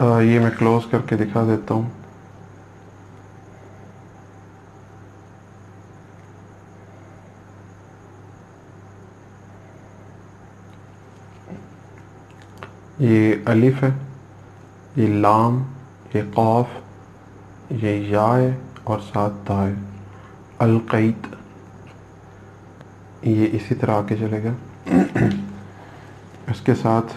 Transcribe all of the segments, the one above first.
یہ میں کلوز کر کے دکھا دیتا ہوں. یہ الف ہے، یہ لام، یہ قاف، یہ یا ہے اور ساتھ تا ہے. القیت، یہ اسی طرح آگے چلے گا. اس کے ساتھ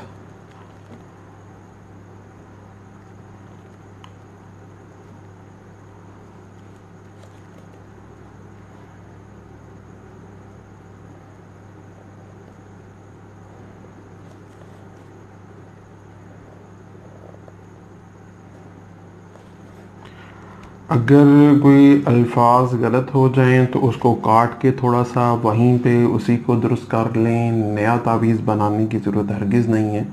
اگر کوئی الفاظ غلط ہو جائیں تو اس کو کاٹ کے تھوڑا سا وہیں پہ اسی کو درست کر لیں. نیا تعویذ بنانے کی ضرورت ہرگز نہیں ہے.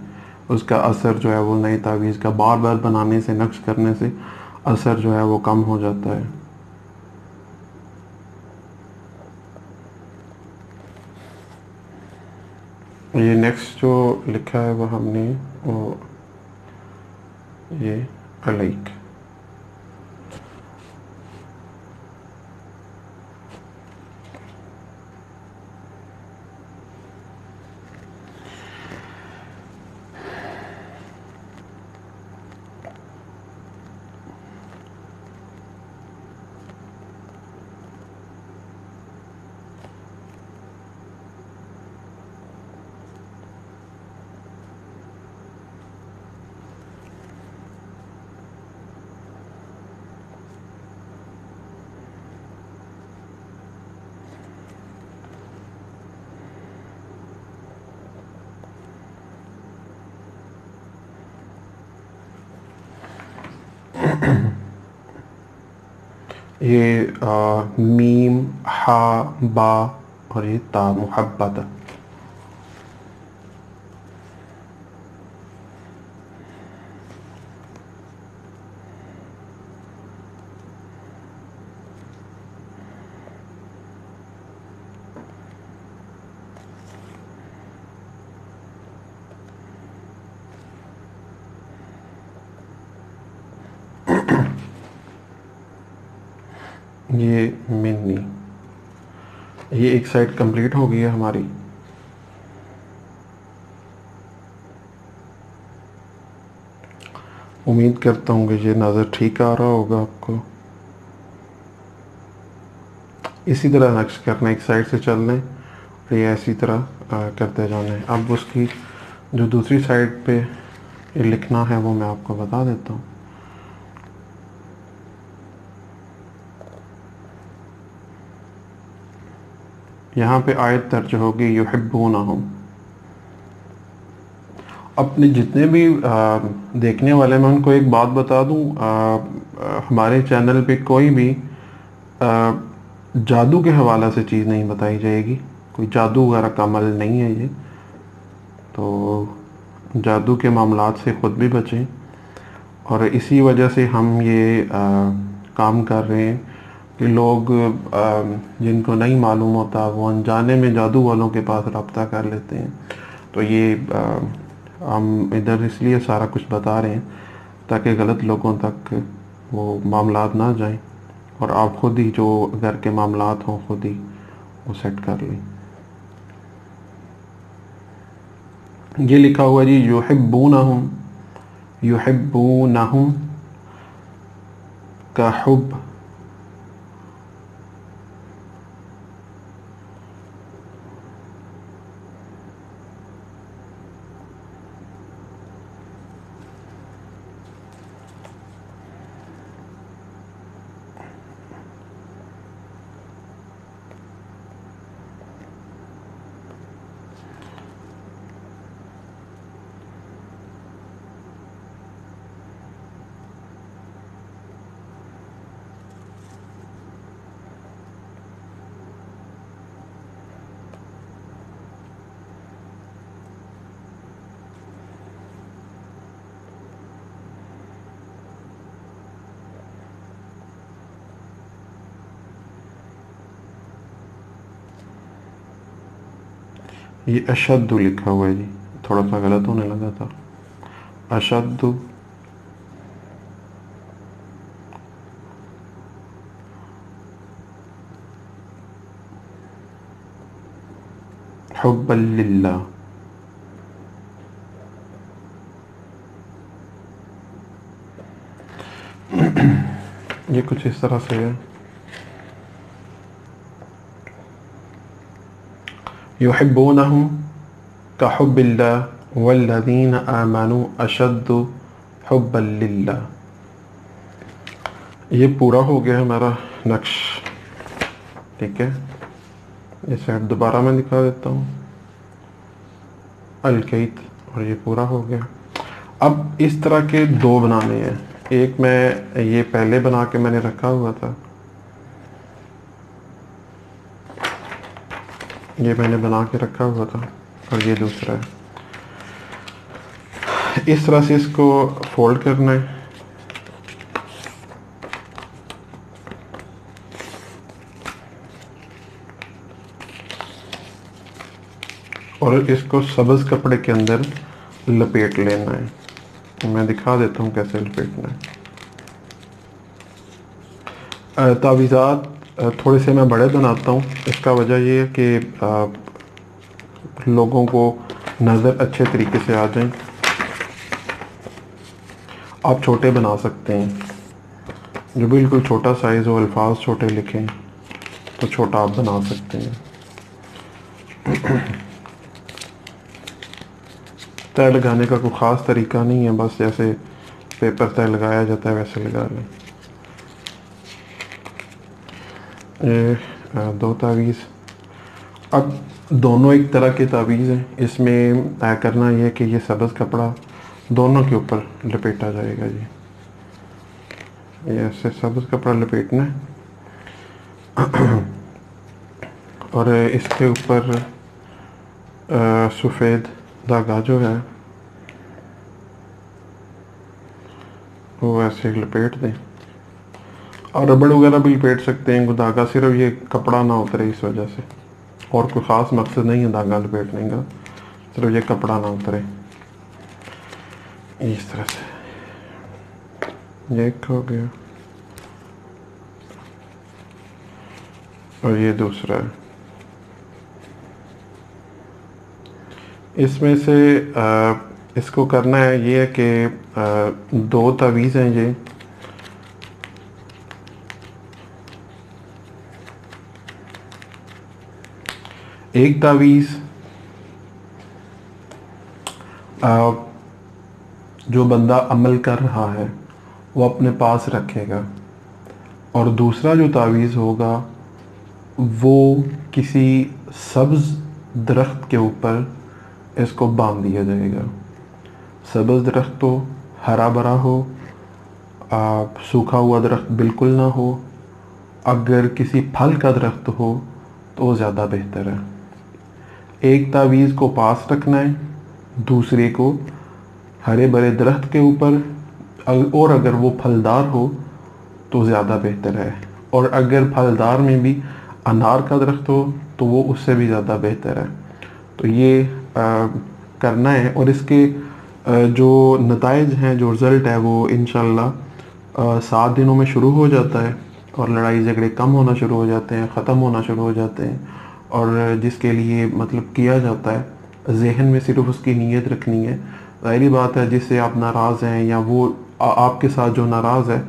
اس کا اثر جو ہے وہ نئے تعویذ کا بار بار بنانے سے، نقش کرنے سے اثر جو ہے وہ کم ہو جاتا ہے. یہ نیکسٹ جو لکھا ہے وہ ہم نے وہ یہ علیک. یہ میم، ہا، با اور یہ تا محبت. یہ منی. یہ ایک سائڈ کمپلیٹ ہو گئی ہے ہماری. امید کرتا ہوں کہ یہ نظر ٹھیک آ رہا ہوگا آپ کو. اسی طرح نقش کرنا، ایک سائڈ سے چل لیں اور یہ اسی طرح کرتے جانا ہے. اب اس کی جو دوسری سائڈ پہ لکھنا ہے وہ میں آپ کو بتا دیتا ہوں. یہاں پہ آیت درج ہوگی یحبونہم. اپنے جتنے بھی دیکھنے والے، میں ان کو ایک بات بتا دوں، ہمارے چینل پہ کوئی بھی جادو کے حوالہ سے چیز نہیں بتائی جائے گی. کوئی جادو وغیرہ کا عمل نہیں ہے یہ. تو جادو کے معاملات سے خود بھی بچیں. اور اسی وجہ سے ہم یہ کام کر رہے ہیں کہ لوگ جن کو نہیں معلوم ہوتا وہ انجانے میں جادو والوں کے پاس رابطہ کر لیتے ہیں. تو یہ ہم ادھر اس لیے سارا کچھ بتا رہے ہیں تاکہ غلط لوگوں تک وہ معاملات نہ جائیں اور آپ خود ہی جو گھر کے معاملات ہوں خود ہی وہ سیٹ کر لیں. یہ لکھا ہوا جی یحبونہم. یحبونہم کا حب. یہ اشد لکھا ہوا ہے جی، تھوڑا سا غلط ہونے لگا تھا. اشد حبا للہ. یہ کچھ اس طرح سے ہے. یحبونہم کحب اللہ والذین آمنوا اشد حبا للہ. یہ پورا ہو گیا ہمارا نقش. ٹھیک ہے, یہ سیٹ دوبارہ میں دکھا دیتا ہوں. الکیت, اور یہ پورا ہو گیا. اب اس طرح کے دو بنانے ہیں. ایک میں یہ پہلے بنا کے میں نے رکھا ہوا تھا, یہ میں نے بنا کے رکھا ہوا تھا, اور یہ دوسرا ہے. اس طرح سے اس کو فولڈ کرنا ہے, اور اس کو سبز کپڑے کے اندر لپیٹ لینا ہے. میں دکھا دیتا ہوں کیسے لپیٹنا ہے. تعویذات تھوڑے سے میں بڑے بناتا ہوں. اس کا وجہ یہ ہے کہ لوگوں کو نظر اچھے طریقے سے آ جائیں. آپ چھوٹے بنا سکتے ہیں, جو بالکل چھوٹا سائز ہو, الفاظ چھوٹے لکھیں تو چھوٹا آپ بنا سکتے ہیں. تہ لگانے کا کوئی خاص طریقہ نہیں ہے, بس جیسے پیپر تہ لگایا جاتا ہے ویسے لگا لیں. یہ دو تعویذ. اب دونوں ایک طرح کے تعویذ ہیں. اس میں کرنا یہ ہے کہ یہ سبز کپڑا دونوں کے اوپر لپیٹا جائے گا. جی یہ ایسے سبز کپڑا لپیٹنا ہے, اور اس کے اوپر سفید دھاگا جو ہے وہ ایسے لپیٹ دیں. اور ربڑ وغیرہ بھی لپیٹ سکتے ہیں. دھاگا صرف یہ کپڑا نہ اترے اس وجہ سے, اور کوئی خاص مقصد نہیں ہے دھاگا لپیٹنے کا, صرف یہ کپڑا نہ اترے. اس طرح سے یہ ایک ہو گیا, اور یہ دوسرا ہے. اس میں سے اس کو کرنا ہے یہ ہے کہ دو تعویذ ہیں. یہ ایک تعویذ جو بندہ عمل کر رہا ہے وہ اپنے پاس رکھے گا, اور دوسرا جو تعویذ ہوگا وہ کسی سبز درخت کے اوپر اس کو باندھ دیا جائے گا. سبز درخت ہو, ہرا بھرا ہو, سوکھا ہوا درخت بالکل نہ ہو. اگر کسی پھل کا درخت ہو تو وہ زیادہ بہتر ہے. ایک تعویذ کو پاس رکھنا ہے, دوسرے کو ہرے بھرے درخت کے اوپر, اور اگر وہ پھلدار ہو تو زیادہ بہتر ہے. اور اگر پھلدار میں بھی انار کا درخت ہو تو وہ اس سے بھی زیادہ بہتر ہے. تو یہ کرنا ہے, اور اس کے جو نتائج ہیں, جو رزلٹ ہے, وہ انشاءاللہ 7 دنوں میں شروع ہو جاتا ہے, اور لڑائی جھگڑے کم ہونا شروع ہو جاتے ہیں, ختم ہونا شروع ہو جاتے ہیں. اور جس کے لیے مطلب کیا جاتا ہے, ذہن میں صرف اس کی نیت رکھنی ہے. ظاہری بات ہے جس سے آپ ناراض ہیں, یا وہ آپ کے ساتھ جو ناراض ہے,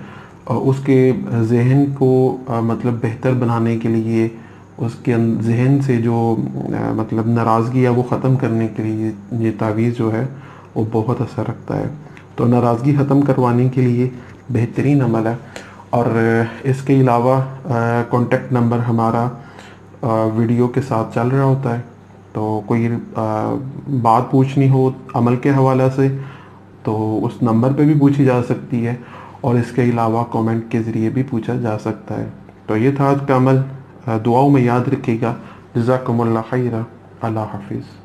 اس کے ذہن کو مطلب بہتر بنانے کے لیے, اس کے ذہن سے جو مطلب ناراضگی ہے وہ ختم کرنے کے لیے یہ تعویذ جو ہے وہ بہت اثر رکھتا ہے. تو ناراضگی ختم کروانے کے لیے بہترین عمل ہے. اور اس کے علاوہ کانٹیکٹ نمبر ہمارا ویڈیو کے ساتھ چل رہا ہوتا ہے. تو کوئی بات پوچھنی ہو عمل کے حوالے سے تو اس نمبر پہ بھی پوچھی جا سکتی ہے, اور اس کے علاوہ کومنٹ کے ذریعے بھی پوچھا جا سکتا ہے. تو یہ تھا آج کا عمل. دعاؤں میں یاد رکھیے گا. جزاکم اللہ خیرہ. اللہ حافظ.